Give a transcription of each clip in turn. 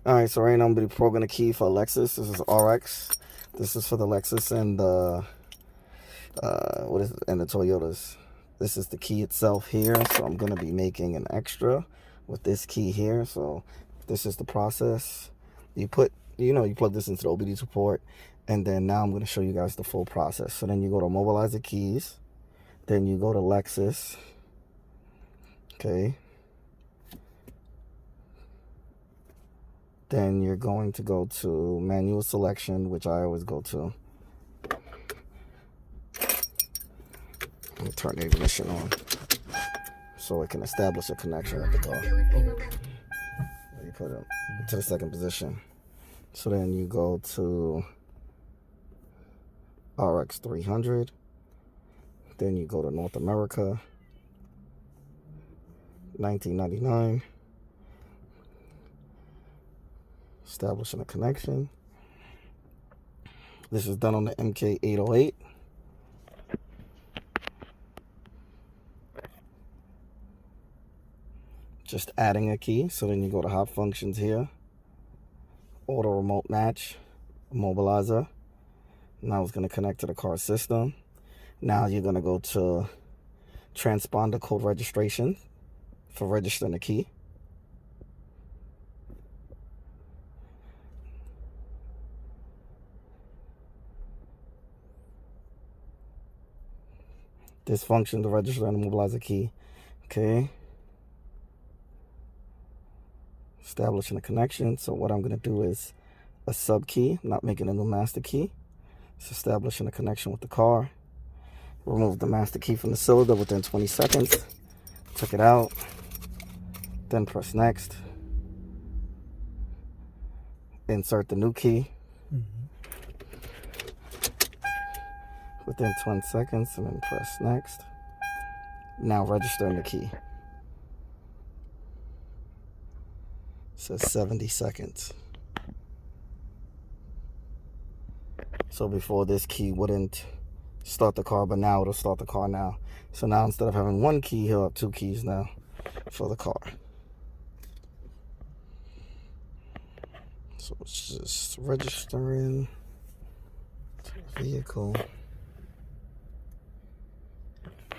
Alright, so right now I'm going to be programming a key for Lexus. This is RX. This is for the Lexus and the and the Toyotas. This is the key itself here, so I'm going to be making an extra with this key here. So this is the process. You plug this into the OBD2 port, and then now I'm going to show you guys the full process. So then you go to mobilize the keys, then you go to Lexus, okay. Then you're going to go to manual selection, which I always go to. Let me turn the ignition on so it can establish a connection with the car. You put it to the second position. So then you go to RX 300. Then you go to North America, 1999. Establishing a connection. This is done on the MK808. Just adding a key. So then you go to hot functions here. Auto remote match. Immobilizer. Now it's going to connect to the car system. Now you're going to go to transponder code registration for registering the key. This function to register and immobilize a key. Okay. Establishing a connection. So what I'm going to do is a sub key. I'm not making a new master key. It's establishing a connection with the car. Remove the master key from the cylinder within 20 seconds. Took it out. Then press next. Insert the new key. Within 20 seconds, and then press next. Now registering the key. It says 70 seconds. So before, this key wouldn't start the car, but now it'll start the car now. So now instead of having one key, he'll have two keys now for the car. So it's just registering to the vehicle.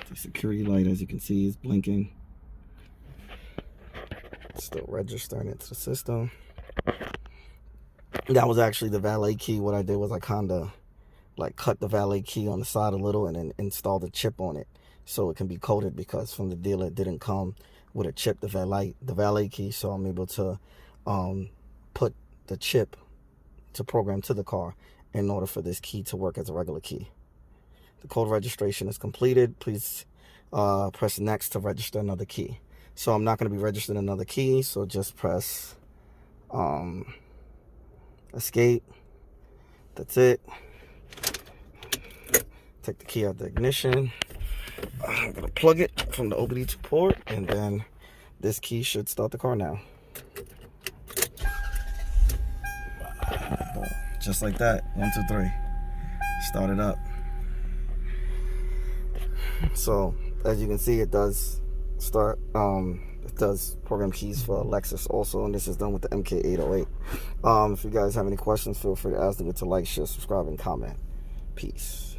The security light, as you can see, is blinking. Still registering it to the system. That was actually the valet key. What I did was I kind of like cut the valet key on the side a little and then installed a chip on it so it can be coded, because from the dealer it didn't come with a chip, the valet key. So I'm able to put the chip to program to the car in order for this key to work as a regular key. The code registration is completed. Please press next to register another key. So I'm not going to be registering another key, so just press escape. That's it. Take the key out of the ignition. I'm going to plug it from the OBD2 port, and then this key should start the car now. Just like that. 1, 2, 3. Start it up. So as you can see, it does start. It does program keys for Lexus also, and this is done with the MK808. If you guys have any questions, feel free to ask them to like, share, subscribe, and comment. Peace.